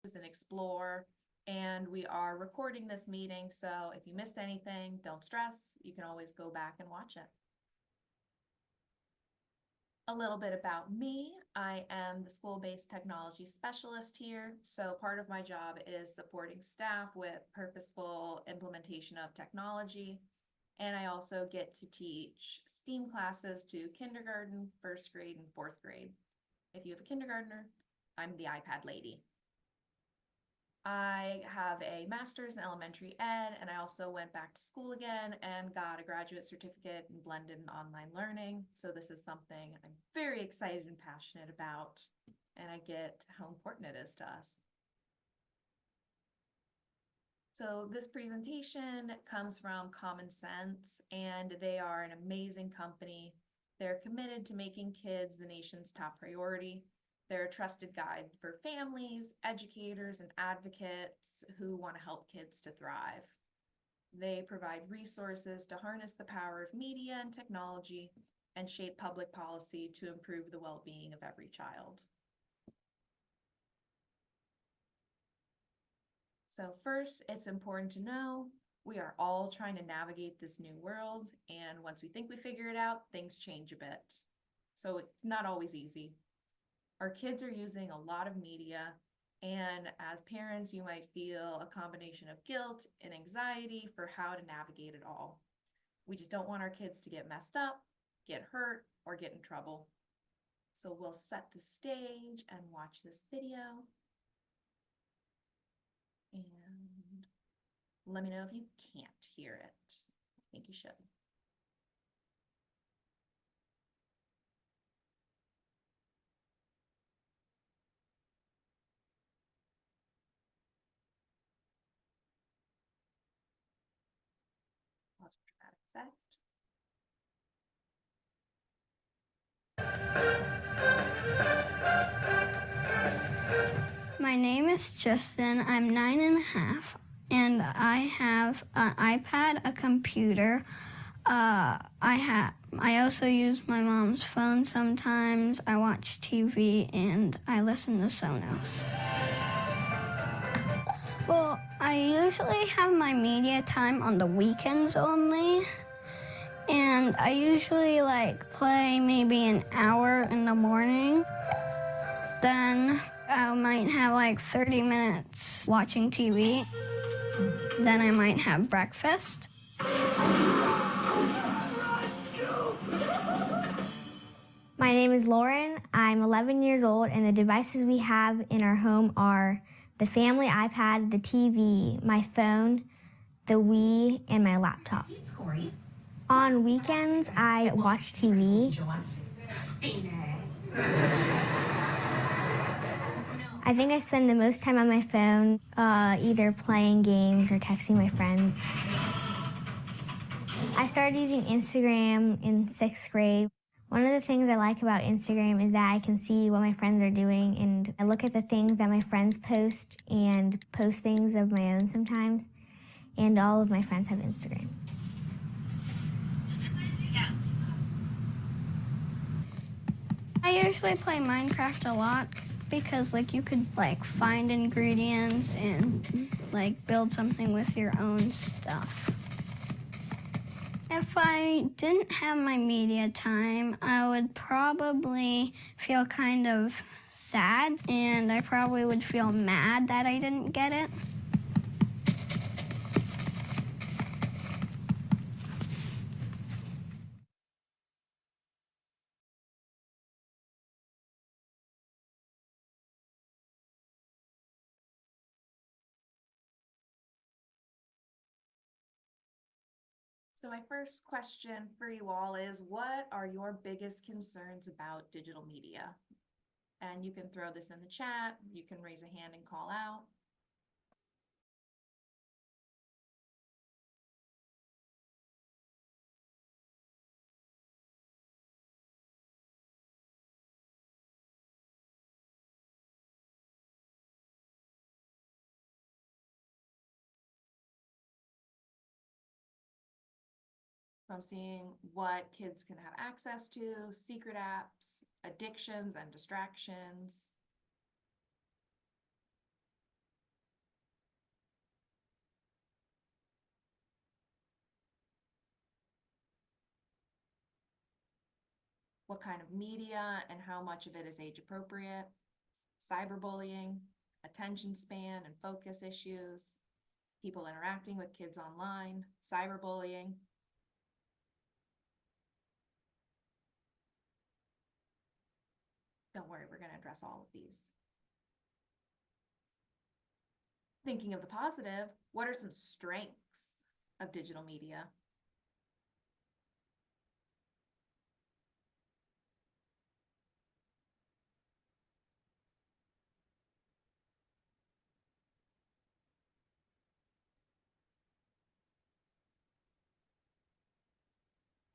and explore. And we are recording this meeting, so if you missed anything, don't stress. You can always go back and watch it. A little bit about me. I am the school-based technology specialist here. So part of my job is supporting staff with purposeful implementation of technology. And I also get to teach STEAM classes to kindergarten, first grade, and fourth grade. If you have a kindergartner, I'm the iPad lady. I have a master's in elementary ed, and I also went back to school again and got a graduate certificate in blended and online learning. So this is something I'm very excited and passionate about, and I get how important it is to us. So this presentation comes from Common Sense, and they are an amazing company. They're committed to making kids the nation's top priority. They're a trusted guide for families, educators, and advocates who want to help kids to thrive. They provide resources to harness the power of media and technology and shape public policy to improve the well-being of every child. So first, it's important to know we are all trying to navigate this new world, and once we think we figure it out, things change a bit. So it's not always easy. Our kids are using a lot of media, and as parents, you might feel a combination of guilt and anxiety for how to navigate it all. We just don't want our kids to get messed up, get hurt, or get in trouble. So we'll set the stage and watch this video. And let me know if you can't hear it. I think you should. Pause for dramatic effect. My name is Justin. I'm 9.5, and I have an iPad, a computer. I also use my mom's phone sometimes. I watch TV and I listen to Sonos. Well, I usually have my media time on the weekends only. And I usually play maybe an hour in the morning. Then I might have 30 minutes watching TV. Then I might have breakfast. My name is Lauren. I'm 11 years old, and the devices we have in our home are the family iPad, the TV, my phone, the Wii, and my laptop. On weekends, I watch TV. I think I spend the most time on my phone, either playing games or texting my friends. I started using Instagram in 6th grade. One of the things I like about Instagram is that I can see what my friends are doing, and I look at the things that my friends post and post things of my own sometimes, and all of my friends have Instagram. I usually play Minecraft a lot because you could find ingredients and build something with your own stuff. If I didn't have my media time, I would probably feel kind of sad, and I probably would feel mad that I didn't get it. So my first question for you all is, what are your biggest concerns about digital media? And you can throw this in the chat, you can raise a hand and call out. I'm seeing what kids can have access to, secret apps, addictions and distractions. what kind of media and how much of it is age appropriate, cyberbullying, attention span and focus issues, people interacting with kids online, cyberbullying. Don't worry, we're going to address all of these. Thinking of the positive, what are some strengths of digital media?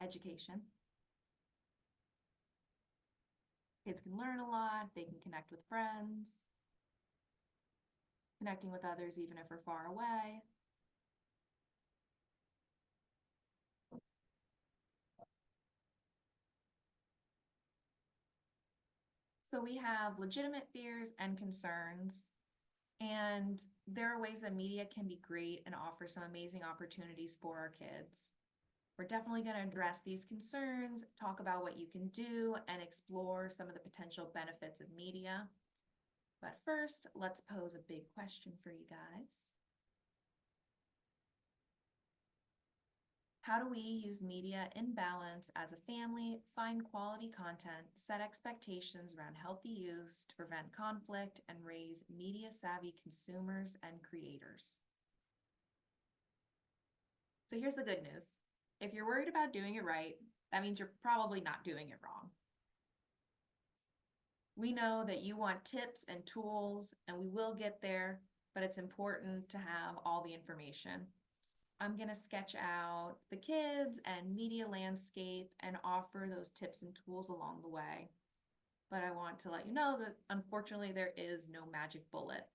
Education. Kids can learn a lot, they can connect with friends, connecting with others even if we're far away. So we have legitimate fears and concerns, and there are ways that media can be great and offer some amazing opportunities for our kids. We're definitely going to address these concerns, talk about what you can do, and explore some of the potential benefits of media. But first, let's pose a big question for you guys. How do we use media in balance as a family, find quality content, set expectations around healthy use to prevent conflict, and raise media-savvy consumers and creators? So here's the good news. If you're worried about doing it right, that means you're probably not doing it wrong. We know that you want tips and tools, and we will get there, but it's important to have all the information. I'm going to sketch out the kids and media landscape and offer those tips and tools along the way. But I want to let you know that unfortunately there is no magic bullet.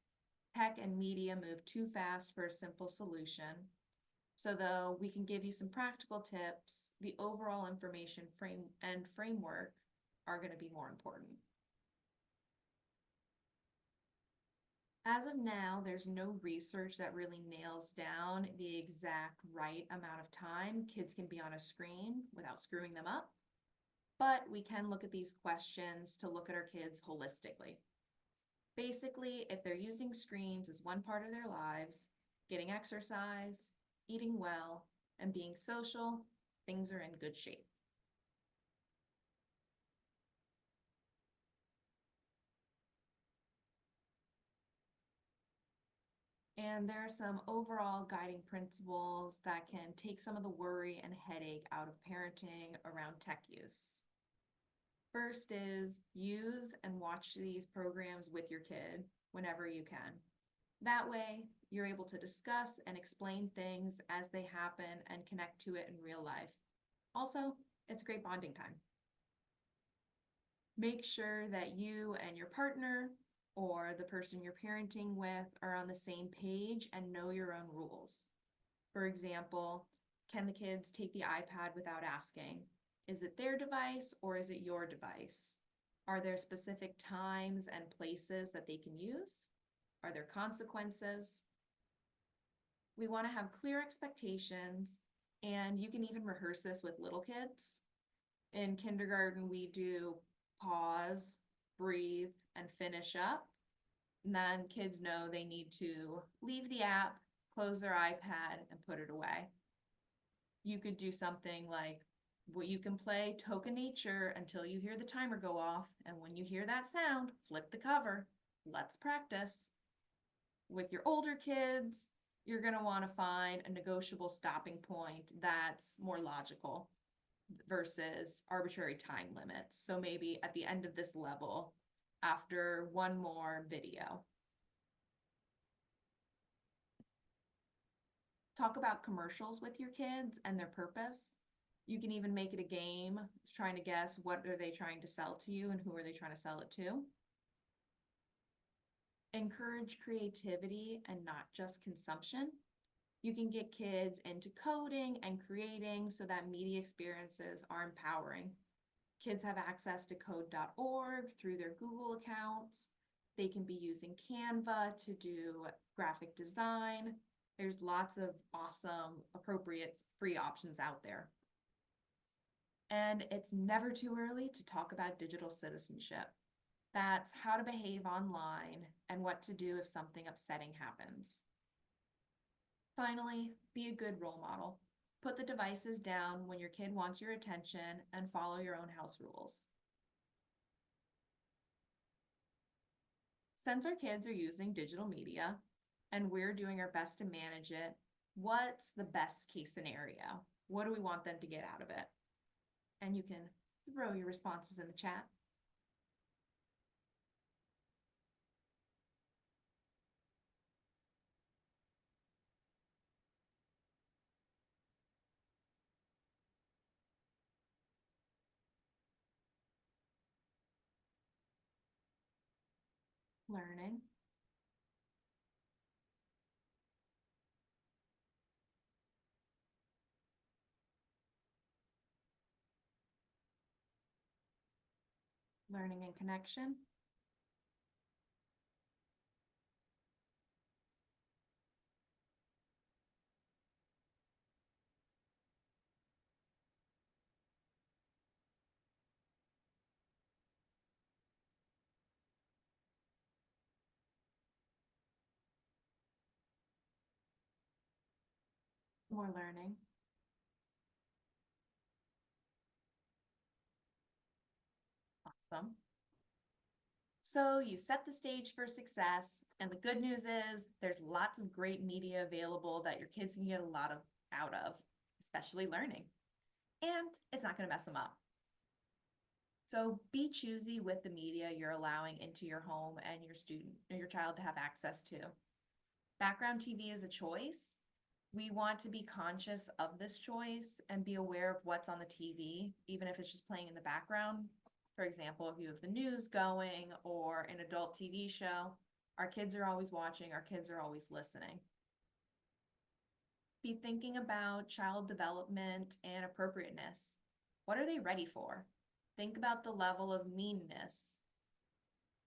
Tech and media move too fast for a simple solution. So though we can give you some practical tips, the overall information framework are going to be more important. As of now, there's no research that really nails down the exact right amount of time kids can be on a screen without screwing them up. But we can look at these questions to look at our kids holistically. Basically, if they're using screens as one part of their lives, getting exercise, eating well, and being social, things are in good shape. And there are some overall guiding principles that can take some of the worry and headache out of parenting around tech use. First is use and watch these programs with your kid whenever you can. That way, you're able to discuss and explain things as they happen and connect to it in real life. Also, it's great bonding time. Make sure that you and your partner or the person you're parenting with are on the same page and know your own rules. For example, can the kids take the iPad without asking? Is it their device or is it your device? Are there specific times and places that they can use? Are there consequences? We want to have clear expectations, and you can even rehearse this with little kids. In kindergarten, we do pause, breathe, and finish up. And then kids know they need to leave the app, close their iPad, and put it away. You could do something like, well, you can play Toca Nature until you hear the timer go off, and when you hear that sound, flip the cover. Let's practice. With your older kids, you're going to want to find a negotiable stopping point that's more logical versus arbitrary time limits. So maybe at the end of this level, after one more video. Talk about commercials with your kids and their purpose. You can even make it a game, trying to guess what are they trying to sell to you and who are they trying to sell it to. Encourage creativity and not just consumption. You can get kids into coding and creating so that media experiences are empowering. Kids have access to code.org through their Google accounts. They can be using Canva to do graphic design. There's lots of awesome, appropriate, free options out there. And it's never too early to talk about digital citizenship. That's how to behave online and what to do if something upsetting happens. Finally, be a good role model. Put the devices down when your kid wants your attention and follow your own house rules. Since our kids are using digital media and we're doing our best to manage it, what's the best case scenario? What do we want them to get out of it? And you can throw your responses in the chat. Learning, learning and connection, more learning. Awesome. So you set the stage for success, and the good news is there's lots of great media available that your kids can get a lot of out of, especially learning. And it's not going to mess them up. So be choosy with the media you're allowing into your home and your student or your child to have access to. Background TV is a choice. We want to be conscious of this choice and be aware of what's on the TV, even if it's just playing in the background. For example, if you have the news going or an adult TV show, our kids are always watching, our kids are always listening. Be thinking about child development and appropriateness. What are they ready for? Think about the level of meanness,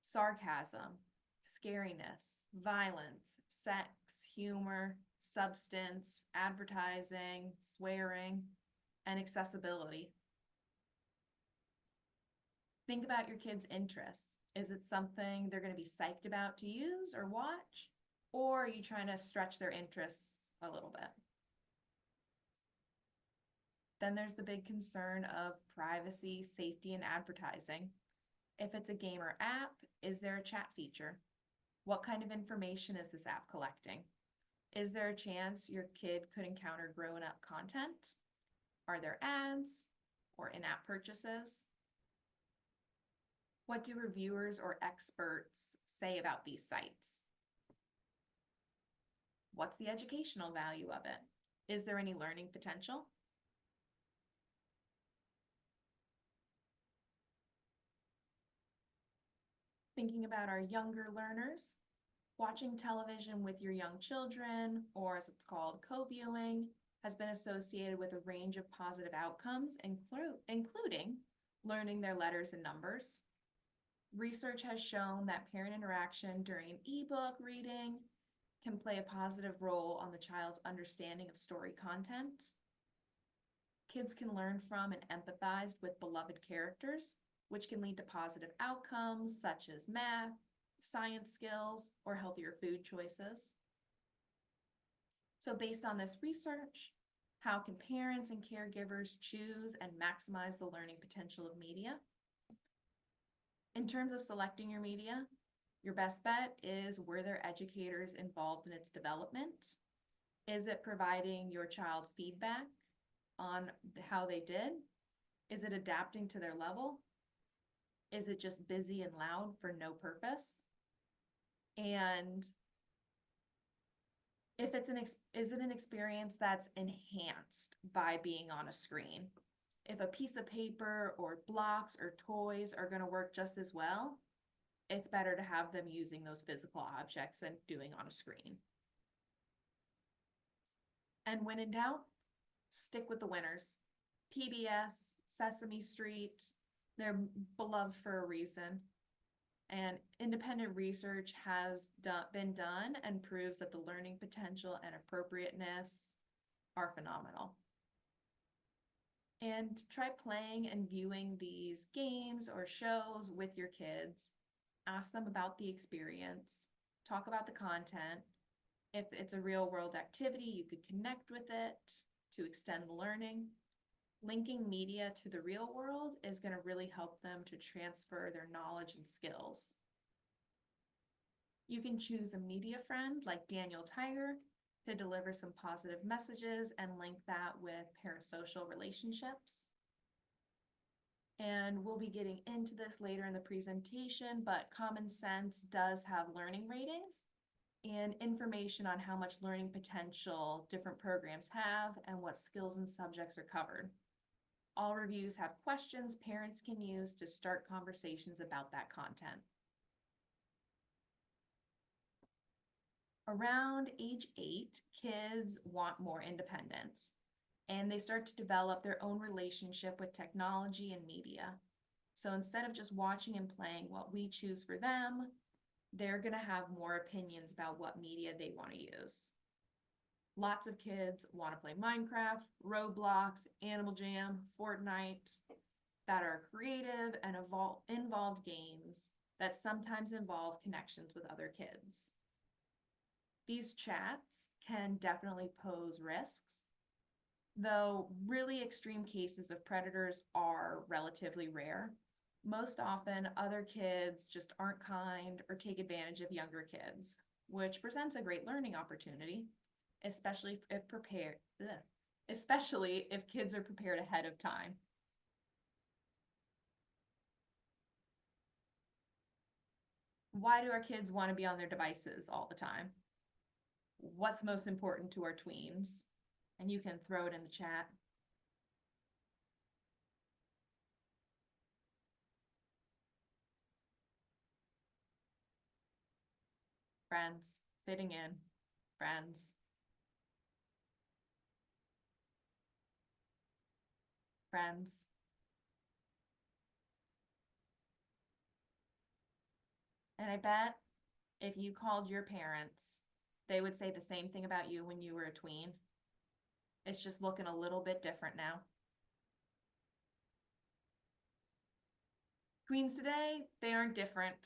sarcasm, scariness, violence, sex, humor, substance, advertising, swearing, and accessibility. Think about your kids' interests. Is it something they're going to be psyched about to use or watch? Or are you trying to stretch their interests a little bit? Then there's the big concern of privacy, safety, and advertising. If it's a game or app, is there a chat feature? What kind of information is this app collecting? Is there a chance your kid could encounter grown-up content? Are there ads or in-app purchases? What do reviewers or experts say about these sites? What's the educational value of it? Is there any learning potential? Thinking about our younger learners, watching television with your young children, or as it's called, co-viewing, has been associated with a range of positive outcomes, including learning their letters and numbers. Research has shown that parent interaction during ebook reading can play a positive role on the child's understanding of story content. Kids can learn from and empathize with beloved characters, which can lead to positive outcomes such as math, science skills, or healthier food choices. So based on this research, how can parents and caregivers choose and maximize the learning potential of media? In terms of selecting your media, your best bet is were there educators involved in its development? Is it providing your child feedback on how they did? Is it adapting to their level? Is it just busy and loud for no purpose? And if it's is it an experience that's enhanced by being on a screen? If a piece of paper or blocks or toys are going to work just as well, it's better to have them using those physical objects than doing on a screen. And when in doubt, stick with the winners. PBS, Sesame Street, they're beloved for a reason. And independent research has been done and proves that the learning potential and appropriateness are phenomenal. And try playing and viewing these games or shows with your kids. Ask them about the experience, talk about the content. If it's a real world activity, you could connect with it to extend the learning. Linking media to the real world is going to really help them to transfer their knowledge and skills. You can choose a media friend like Daniel Tiger to deliver some positive messages and link that with parasocial relationships. And we'll be getting into this later in the presentation, but Common Sense does have learning ratings and information on how much learning potential different programs have and what skills and subjects are covered. All reviews have questions parents can use to start conversations about that content. Around age 8, kids want more independence, and they start to develop their own relationship with technology and media. So instead of just watching and playing what we choose for them, they're going to have more opinions about what media they want to use. Lots of kids want to play Minecraft, Roblox, Animal Jam, Fortnite, that are creative and involved games that sometimes involve connections with other kids. These chats can definitely pose risks, though really extreme cases of predators are relatively rare. Most often, other kids just aren't kind or take advantage of younger kids, which presents a great learning opportunity, especially if kids are prepared ahead of time. Why do our kids want to be on their devices all the time? What's most important to our tweens? And you can throw it in the chat. Friends, fitting in, friends. Friends. And I bet if you called your parents, they would say the same thing about you when you were a tween. It's just looking a little bit different now. Tweens today, they aren't different.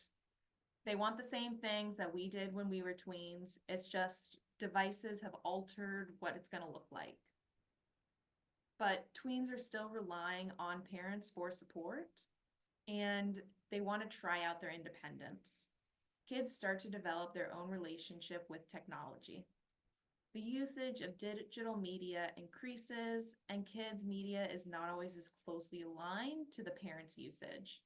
They want the same things that we did when we were tweens. It's just devices have altered what it's going to look like. But tweens are still relying on parents for support, and they want to try out their independence. Kids start to develop their own relationship with technology. The usage of digital media increases, and kids' media is not always as closely aligned to the parents' usage.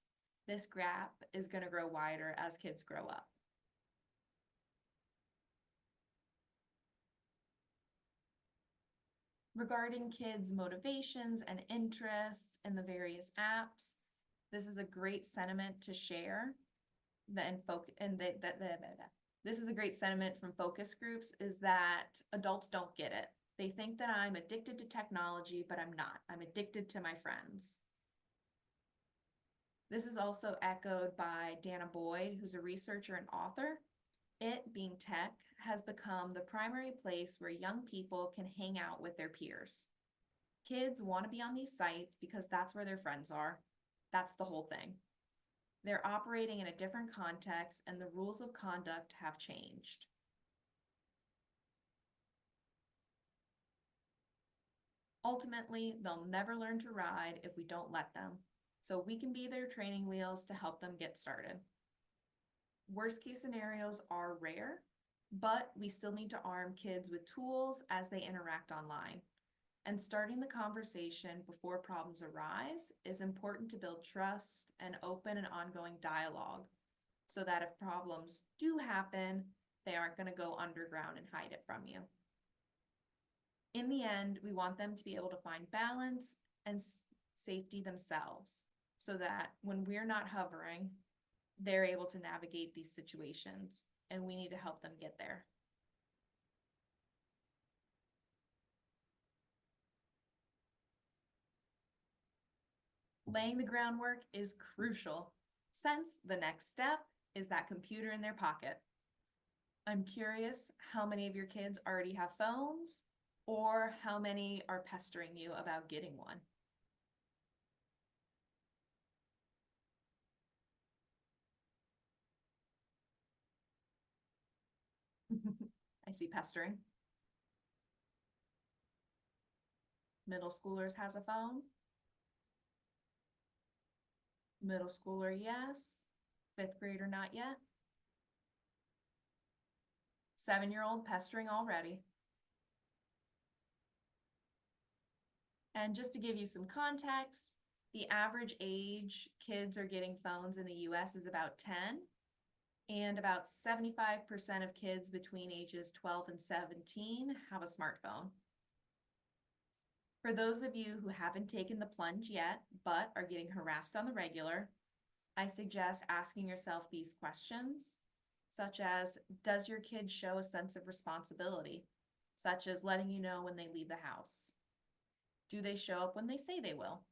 This gap is going to grow wider as kids grow up. Regarding kids' motivations and interests in the various apps, this is a great sentiment to share. This is a great sentiment from focus groups, is that adults don't get it. They think that I'm addicted to technology, but I'm not. I'm addicted to my friends. This is also echoed by Dana Boyd, who's a researcher and author. It, being tech, has become the primary place where young people can hang out with their peers. Kids want to be on these sites because that's where their friends are. That's the whole thing. They're operating in a different context, and the rules of conduct have changed. Ultimately, they'll never learn to ride if we don't let them, so we can be their training wheels to help them get started. Worst case scenarios are rare, but we still need to arm kids with tools as they interact online. And starting the conversation before problems arise is important to build trust and open and ongoing dialogue, so that if problems do happen, they aren't going to go underground and hide it from you. In the end, we want them to be able to find balance and safety themselves, so that when we're not hovering, they're able to navigate these situations, and we need to help them get there. Laying the groundwork is crucial, since the next step is that computer in their pocket. I'm curious how many of your kids already have phones, or how many are pestering you about getting one. I see pestering. Middle schoolers has a phone. Middle schooler, yes. Fifth grader, not yet. 7-year-old pestering already. And just to give you some context, the average age kids are getting phones in the US is about 10, and about 75% of kids between ages 12 and 17 have a smartphone. For those of you who haven't taken the plunge yet, but are getting harassed on the regular, I suggest asking yourself these questions, such as, does your kid show a sense of responsibility, such as letting you know when they leave the house? Do they show up when they say they will?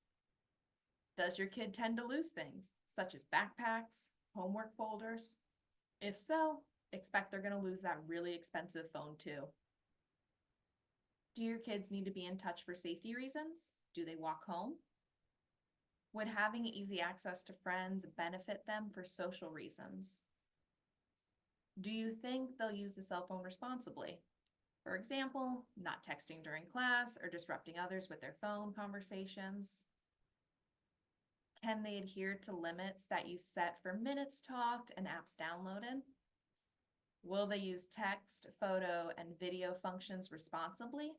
Does your kid tend to lose things, such as backpacks, homework folders? If so, expect they're going to lose that really expensive phone too. Do your kids need to be in touch for safety reasons? Do they walk home? Would having easy access to friends benefit them for social reasons? Do you think they'll use the cell phone responsibly? For example, not texting during class or disrupting others with their phone conversations. Can they adhere to limits that you set for minutes talked and apps downloaded? Will they use text, photo, and video functions responsibly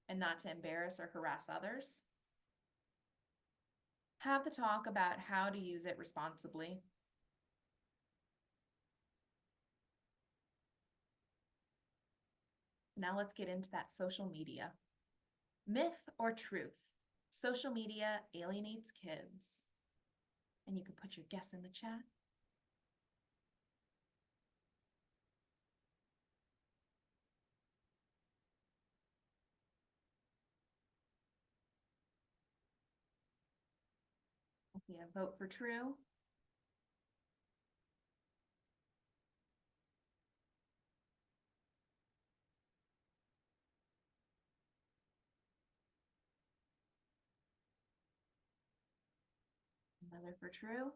and not to embarrass or harass others? Have the talk about how to use it responsibly. Now let's get into that social media. Myth or truth? Social media alienates kids. And you can put your guess in the chat. Yeah, vote for true. Another for true.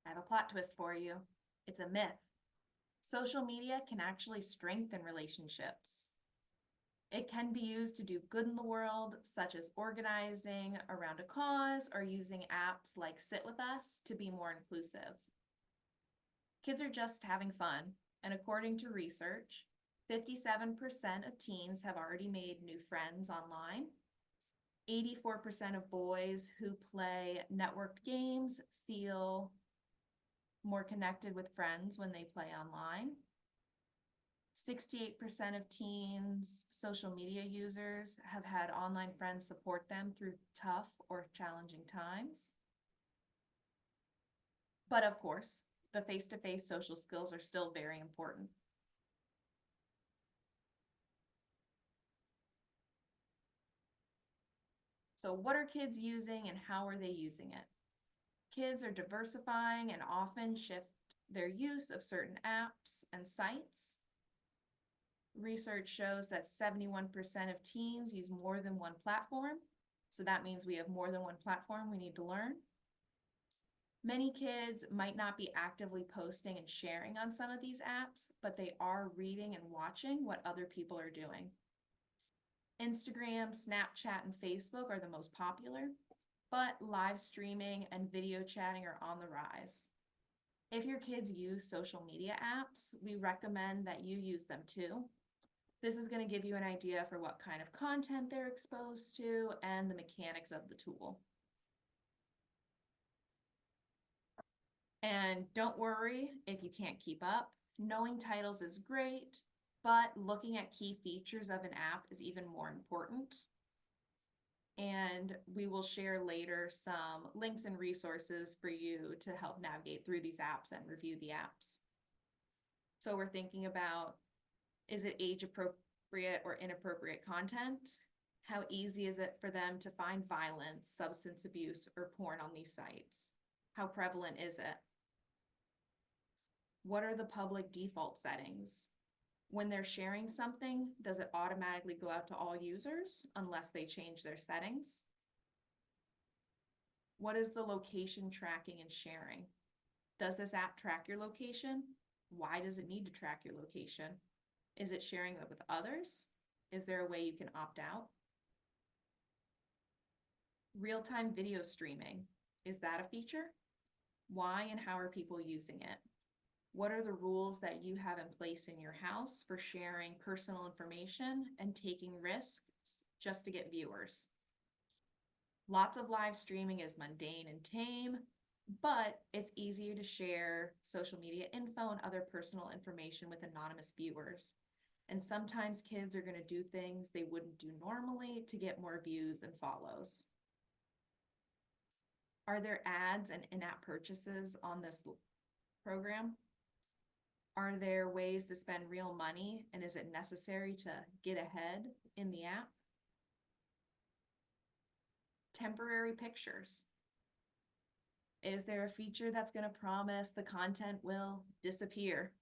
I have a plot twist for you. It's a myth. Social media can actually strengthen relationships. It can be used to do good in the world, such as organizing around a cause or using apps like Sit With Us to be more inclusive. Kids are just having fun, and according to research, 57% of teens have already made new friends online. 84% of boys who play networked games feel more connected with friends when they play online. 68% of teens, social media users, have had online friends support them through tough or challenging times. But of course, the face-to-face social skills are still very important. So what are kids using and how are they using it? Kids are diversifying and often shift their use of certain apps and sites. Research shows that 71% of teens use more than one platform. So that means we have more than one platform we need to learn. Many kids might not be actively posting and sharing on some of these apps, but they are reading and watching what other people are doing. Instagram, Snapchat, and Facebook are the most popular, but live streaming and video chatting are on the rise. If your kids use social media apps, we recommend that you use them too. This is going to give you an idea for what kind of content they're exposed to and the mechanics of the tool. And don't worry if you can't keep up. Knowing titles is great, but looking at key features of an app is even more important. And we will share later some links and resources for you to help navigate through these apps and review the apps. So we're thinking about, is it age appropriate or inappropriate content? How easy is it for them to find violence, substance abuse, or porn on these sites? How prevalent is it? What are the public default settings? When they're sharing something, does it automatically go out to all users unless they change their settings? What is the location tracking and sharing? Does this app track your location? Why does it need to track your location? Is it sharing it with others? Is there a way you can opt out? Real-time video streaming, is that a feature? Why and how are people using it? What are the rules that you have in place in your house for sharing personal information and taking risks just to get viewers? Lots of live streaming is mundane and tame, but it's easier to share social media info and other personal information with anonymous viewers. And sometimes kids are going to do things they wouldn't do normally to get more views and follows. Are there ads and in-app purchases on this program? Are there ways to spend real money, and is it necessary to get ahead in the app? Temporary pictures. Is there a feature that's going to promise the content will disappear?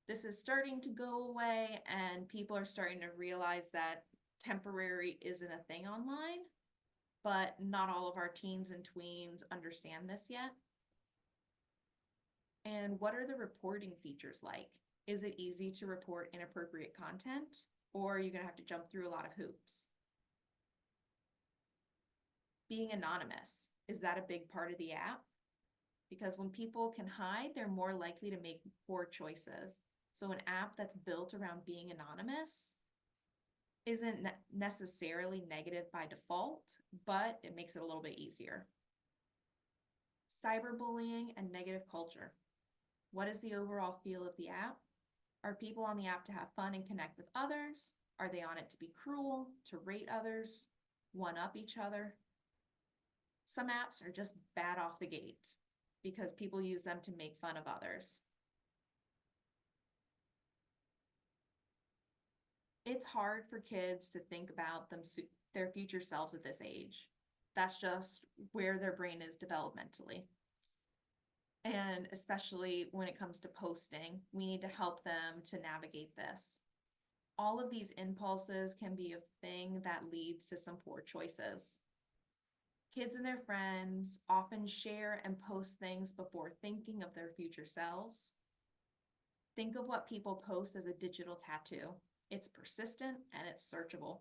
This is starting to go away, and people are starting to realize that temporary isn't a thing online, but not all of our teens and tweens understand this yet. And what are the reporting features like? Is it easy to report inappropriate content, or are you going to have to jump through a lot of hoops? Being anonymous, is that a big part of the app? Because when people can hide, they're more likely to make poor choices. So an app that's built around being anonymous isn't necessarily negative by default, but it makes it a little bit easier. Cyberbullying and negative culture. What is the overall feel of the app? Are people on the app to have fun and connect with others? Are they on it to be cruel, to rate others, one up each other? Some apps are just bad off the gate because people use them to make fun of others. It's hard for kids to think about their future selves at this age. That's just where their brain is developmentally. And especially when it comes to posting, we need to help them to navigate this. All of these impulses can be a thing that leads to some poor choices. Kids and their friends often share and post things before thinking of their future selves. Think of what people post as a digital tattoo. It's persistent and it's searchable.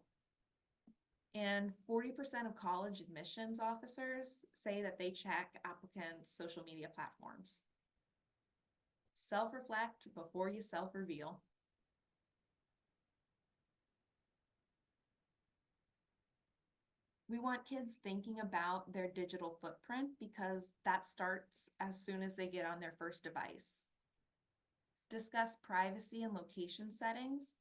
And 40% of college admissions officers say that they check applicants' social media platforms. Self-reflect before you self-reveal. We want kids thinking about their digital footprint because that starts as soon as they get on their first device. Discuss privacy and location settings,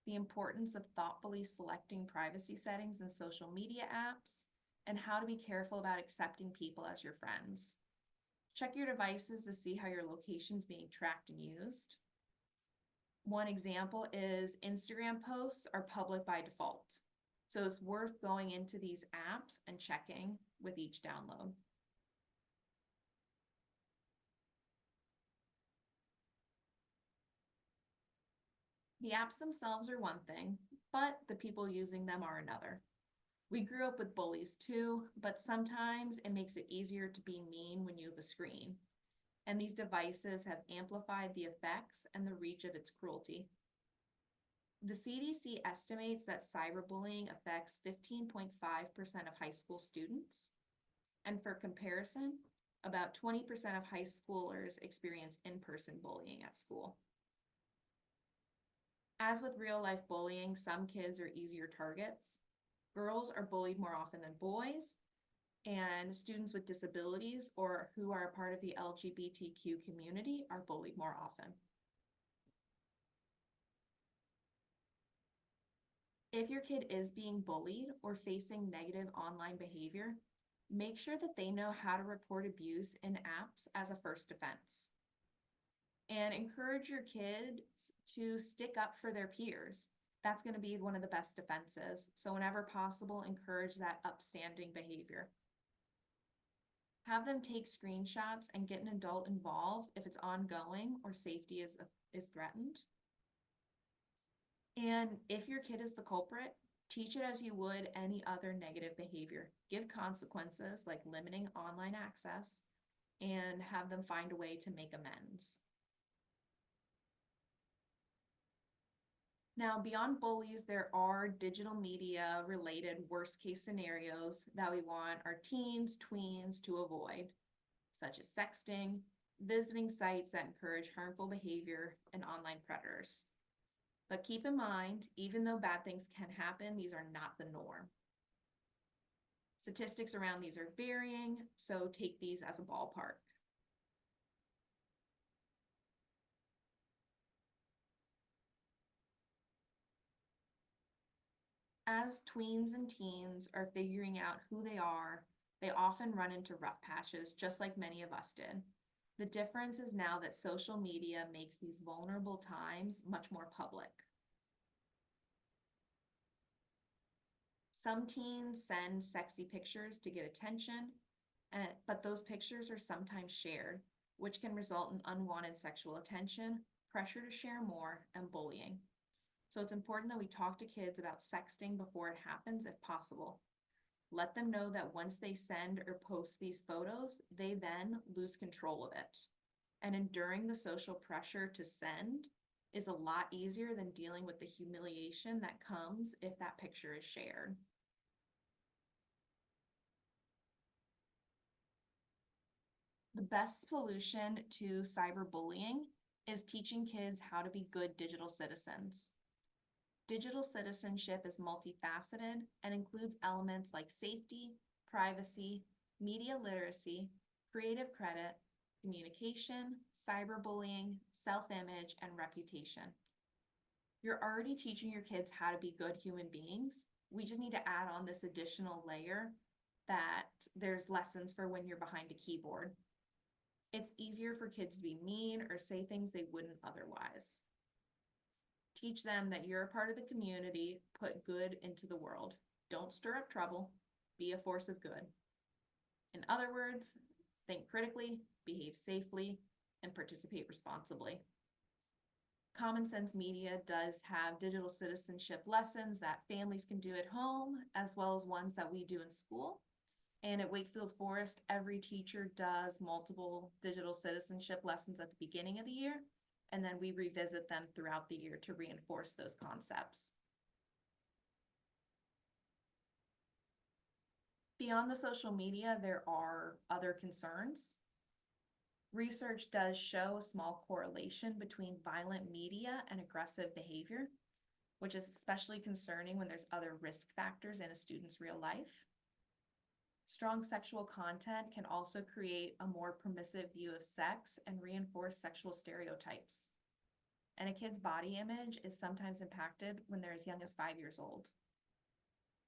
the importance of thoughtfully selecting privacy settings in social media apps, and how to be careful about accepting people as your friends. Check your devices to see how your location's being tracked and used. One example is Instagram posts are public by default. So it's worth going into these apps and checking with each download. The apps themselves are one thing, but the people using them are another. We grew up with bullies too, but sometimes it makes it easier to be mean when you have a screen. And these devices have amplified the effects and the reach of its cruelty. The CDC estimates that cyberbullying affects 15.5% of high school students. And for comparison, about 20% of high schoolers experience in-person bullying at school. As with real-life bullying, some kids are easier targets. Girls are bullied more often than boys, and students with disabilities or who are a part of the LGBTQ community are bullied more often. If your kid is being bullied or facing negative online behavior, make sure that they know how to report abuse in apps as a first defense. And encourage your kids to stick up for their peers. That's going to be one of the best defenses. So whenever possible, encourage that upstanding behavior. Have them take screenshots and get an adult involved if it's ongoing or safety is threatened. And if your kid is the culprit, teach it as you would any other negative behavior. Give consequences like limiting online access and have them find a way to make amends. Now, beyond bullies, there are digital media related worst case scenarios that we want our teens, tweens to avoid, such as sexting, visiting sites that encourage harmful behavior, and online predators. But keep in mind, even though bad things can happen, these are not the norm. Statistics around these are varying, so take these as a ballpark. As tweens and teens are figuring out who they often run into rough patches, just like many of us did. The difference is now that social media makes these vulnerable times much more public. Some teens send sexy pictures to get attention, but those pictures are sometimes shared, which can result in unwanted sexual attention, pressure to share more, and bullying. So it's important that we talk to kids about sexting before it happens if possible. Let them know that once they send or post these photos, they then lose control of it. And enduring the social pressure to send is a lot easier than dealing with the humiliation that comes if that picture is shared. The best solution to cyberbullying is teaching kids how to be good digital citizens. Digital citizenship is multifaceted and includes elements like safety, privacy, media literacy, creative credit, communication, cyberbullying, self-image, and reputation. You're already teaching your kids how to be good human beings. We just need to add on this additional layer that there's lessons for when you're behind a keyboard. It's easier for kids to be mean or say things they wouldn't otherwise. Teach them that you're a part of the community, put good into the world. Don't stir up trouble, be a force of good. In other words, think critically, behave safely, and participate responsibly. Common Sense Media does have digital citizenship lessons that families can do at home, as well as ones that we do in school. And at Wakefield Forest, every teacher does multiple digital citizenship lessons at the beginning of the year, and then we revisit them throughout the year to reinforce those concepts. Beyond the social media, there are other concerns. Research does show a small correlation between violent media and aggressive behavior, which is especially concerning when there's other risk factors in a student's real life. Strong sexual content can also create a more permissive view of sex and reinforce sexual stereotypes. And a kid's body image is sometimes impacted when they're as young as 5 years old.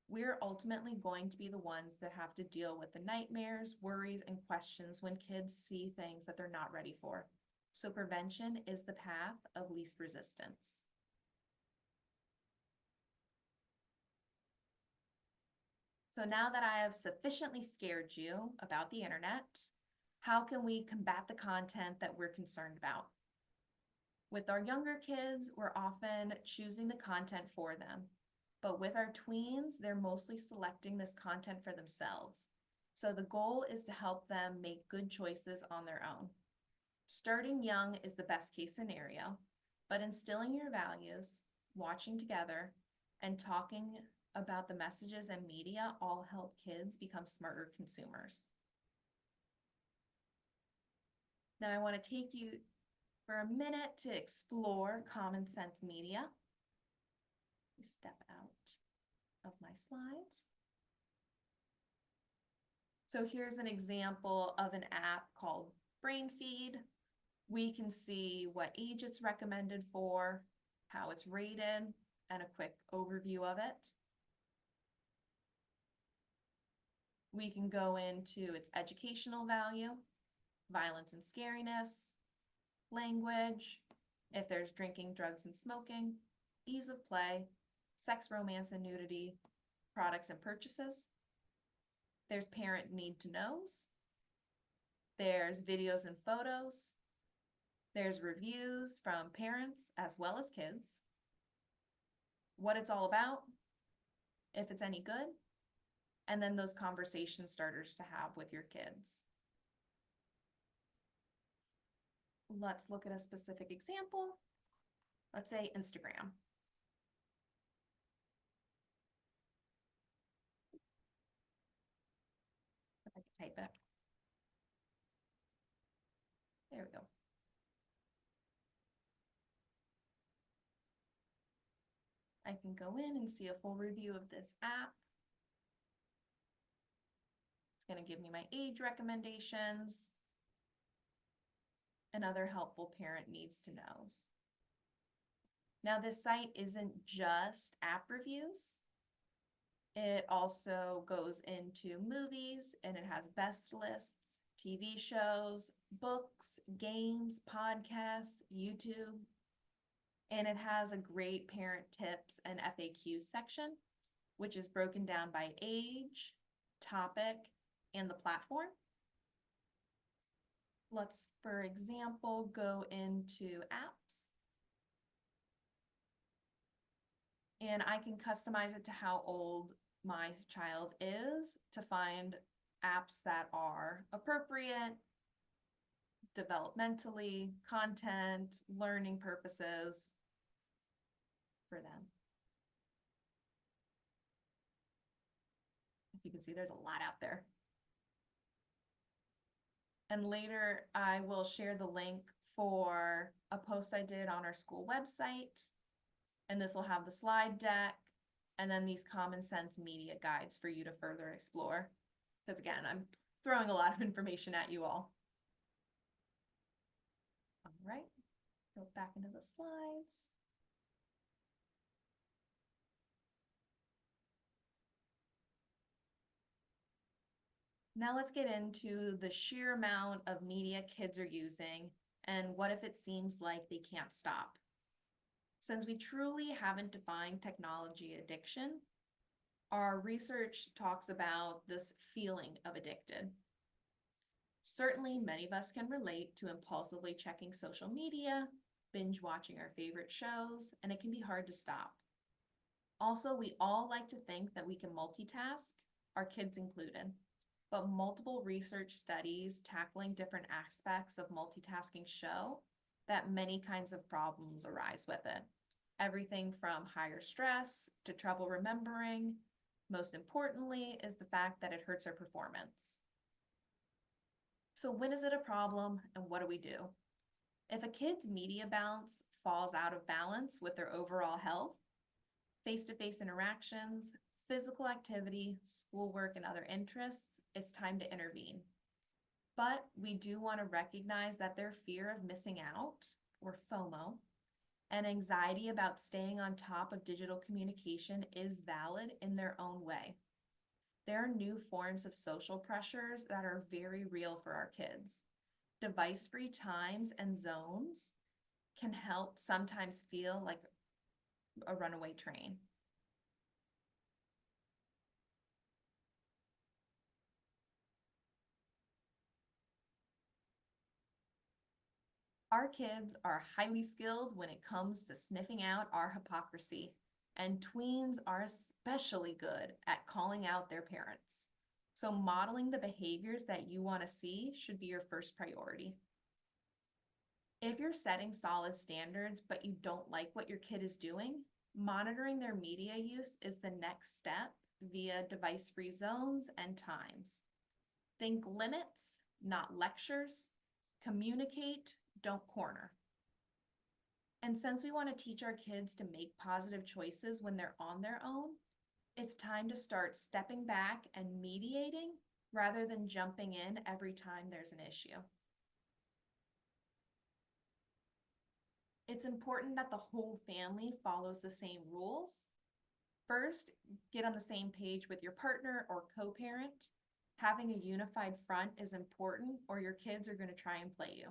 We're ultimately going to be the ones that have to deal with the nightmares, worries, and questions when kids see things that they're not ready for. So prevention is the path of least resistance. So now that I have sufficiently scared you about the internet, how can we combat the content that we're concerned about? With our younger kids, we're often choosing the content for them. But with our tweens, they're mostly selecting this content for themselves. So the goal is to help them make good choices on their own. Starting young is the best case scenario, but instilling your values, watching together, and talking about the messages and media all help kids become smarter consumers. Now I want to take you for a minute to explore Common Sense Media. Let me step out of my slides. So here's an example of an app called BrainFeed. We can see what age it's recommended for, how it's rated, and a quick overview of it. We can go into its educational value, violence and scariness, language, if there's drinking, drugs, and smoking, ease of play, sex, romance, and nudity, products and purchases. There's parent need to knows. There's videos and photos. There's reviews from parents as well as kids. What it's all about, if it's any good, and then those conversation starters to have with your kids. let's look at a specific example. Let's say Instagram. If I can type it. There we go. I can go in and see a full review of this app. It's going to give me my age recommendations and other helpful parent needs to knows. Now, this site isn't just app reviews. It also goes into movies, and it has best lists, TV shows, books, games, podcasts, YouTube, and it has a great parent tips and FAQ section, which is broken down by age, topic, and the platform. Let's, for example, go into apps. And I can customize it to how old my child is to find apps that are appropriate, developmentally, content, learning purposes for them. If you can see, there's a lot out there. And later I will share the link for a post I did on our school website. And this will have the slide deck and then these common sense media guides for you to further explore. Because again, I'm throwing a lot of information at you all. All right, go back into the slides. Now let's get into the sheer amount of media kids are using and what if it seems like they can't stop. Since we truly haven't defined technology addiction, our research talks about this feeling of addicted. Certainly, many of us can relate to impulsively checking social media, binge watching our favorite shows, and it can be hard to stop. Also, we all like to think that we can multitask, our kids included, but multiple research studies tackling different aspects of multitasking show that many kinds of problems arise with it. Everything from higher stress to trouble remembering. Most importantly is the fact that it hurts our performance. So when is it a problem and what do we do? If a kid's media balance falls out of balance with their overall health, face-to-face interactions, physical activity, schoolwork, and other interests, it's time to intervene. But we do want to recognize that their fear of missing out, or FOMO, and anxiety about staying on top of digital communication is valid in their own way. There are new forms of social pressures that are very real for our kids. Device-free times and zones can help sometimes feel like a runaway train. Our kids are highly skilled when it comes to sniffing out our hypocrisy, and tweens are especially good at calling out their parents. So modeling the behaviors that you want to see should be your first priority. If you're setting solid standards, but you don't like what your kid is doing, monitoring their media use is the next step via device-free zones and times. Think limits, not lectures. Communicate, don't corner. And since we want to teach our kids to make positive choices when they're on their own, it's time to start stepping back and mediating rather than jumping in every time there's an issue. It's important that the whole family follows the same rules. First, get on the same page with your partner or co-parent. Having a unified front is important or your kids are going to try and play you.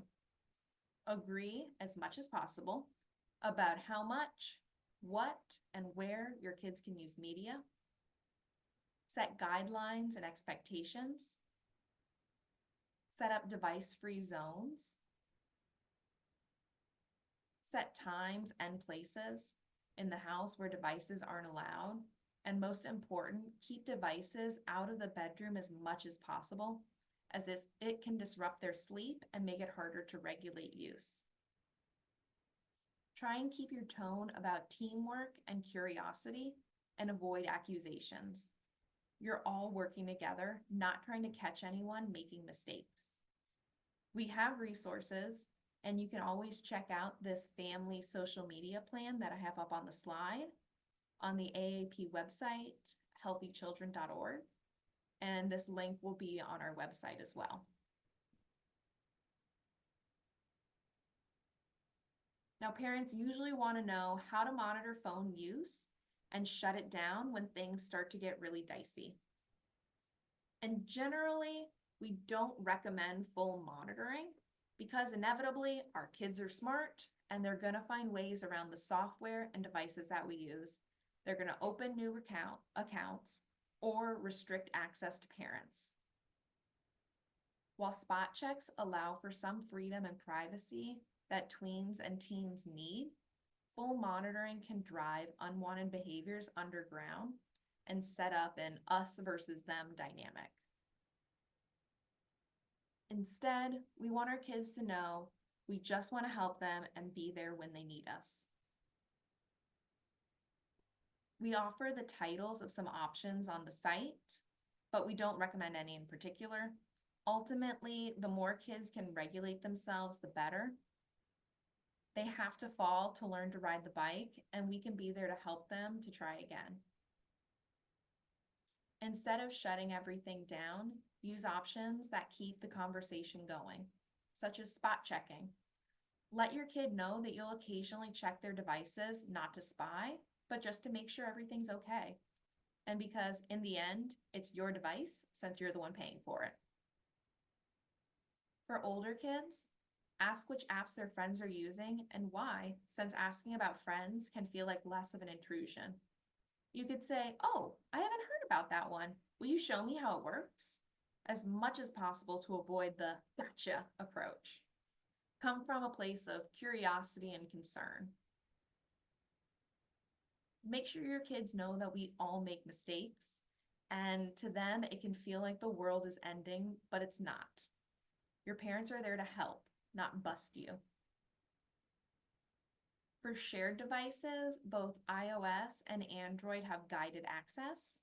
Agree as much as possible about how much, what, and where your kids can use media. Set guidelines and expectations. Set up device-free zones. Set times and places in the house where devices aren't allowed. And most important, keep devices out of the bedroom as much as possible, as it can disrupt their sleep and make it harder to regulate use. Try and keep your tone about teamwork and curiosity and avoid accusations. You're all working together, not trying to catch anyone making mistakes. We have resources, and you can always check out this family social media plan that I have up on the slide on the AAP website, healthychildren.org, and this link will be on our website as well. Now, parents usually want to know how to monitor phone use and shut it down when things start to get really dicey. And generally, we don't recommend full monitoring because inevitably our kids are smart and they're going to find ways around the software and devices that we use. They're going to open new accounts or restrict access to parents. While spot checks allow for some freedom and privacy that tweens and teens need, full monitoring can drive unwanted behaviors underground and set up an us versus them dynamic. Instead, we want our kids to know we just want to help them and be there when they need us. We offer the titles of some options on the site, but we don't recommend any in particular. Ultimately, the more kids can regulate themselves, the better. They have to fall to learn to ride the bike, and we can be there to help them to try again. Instead of shutting everything down, use options that keep the conversation going, such as spot checking. Let your kid know that you'll occasionally check their devices, not to spy, but just to make sure everything's okay. And because in the end, it's your device since you're the one paying for it. For older kids, ask which apps their friends are using and why, since asking about friends can feel like less of an intrusion. You could say, "Oh, I haven't heard about that one. Will you show me how it works?" As much as possible to avoid the gotcha approach. Come from a place of curiosity and concern. Make sure your kids know that we all make mistakes, and to them, it can feel like the world is ending, but it's not. Your parents are there to help, not bust you. For shared devices, both iOS and Android have guided access.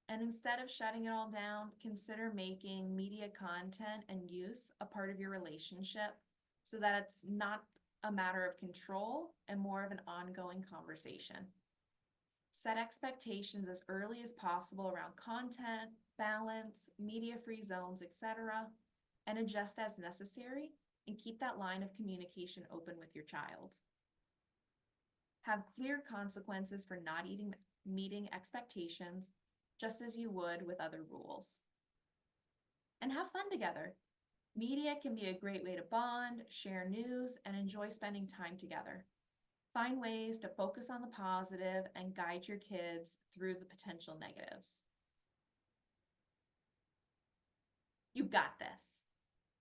And instead of shutting it all down, consider making media content and use a part of your relationship so that it's not a matter of control and more of an ongoing conversation. Set expectations as early as possible around content, balance, media-free zones, etc., and adjust as necessary and keep that line of communication open with your child. Have clear consequences for not meeting expectations, just as you would with other rules. And have fun together. Media can be a great way to bond, share news, and enjoy spending time together. Find ways to focus on the positive and guide your kids through the potential negatives. You got this.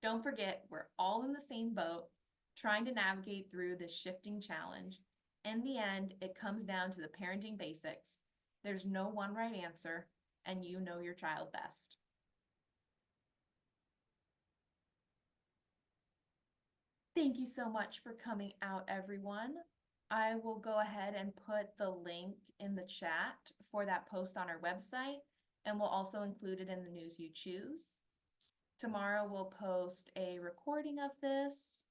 Don't forget, we're all in the same boat, trying to navigate through this shifting challenge. In the end, it comes down to the parenting basics. There's no one right answer, and you know your child best. Thank you so much for coming out, everyone. I will go ahead and put the link in the chat for that post on our website, and we'll also include it in the news you choose. Tomorrow we'll post a recording of this,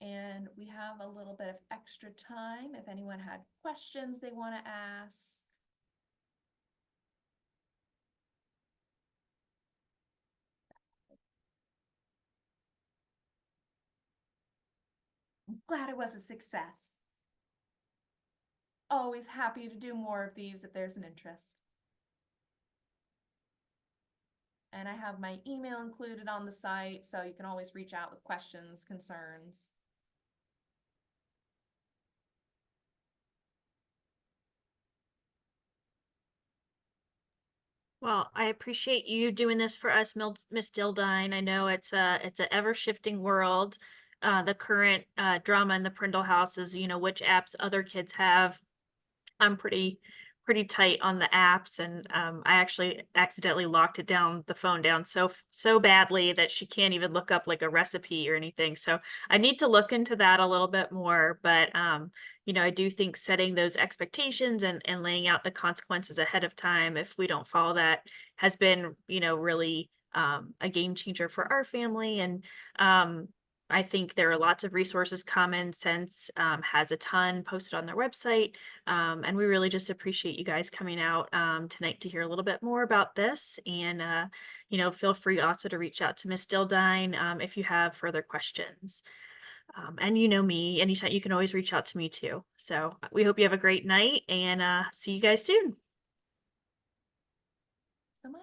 and we have a little bit of extra time if anyone had questions they want to ask. I'm glad it was a success. Always happy to do more of these if there's an interest. And I have my email included on the site, so you can always reach out with questions, concerns. Well, I appreciate you doing this for us, Miss Dildine. I know it's a ever shifting world. the current drama in the Prindle house is, you know, which apps other kids have. I'm pretty tight on the apps, and I actually accidentally locked the phone down so badly that she can't even look up like a recipe or anything. So I need to look into that a little bit more. But you know, I do think setting those expectations and laying out the consequences ahead of time if we don't follow that has been, you know, really a game changer for our family. And I think there are lots of resources. Common Sense has a ton posted on their website. And we really just appreciate you guys coming out tonight to hear a little bit more about this. And, you know, feel free also to reach out to Miss Dildine if you have further questions. And you know me, anytime you can always reach out to me too. So we hope you have a great night, and see you guys soon. So much.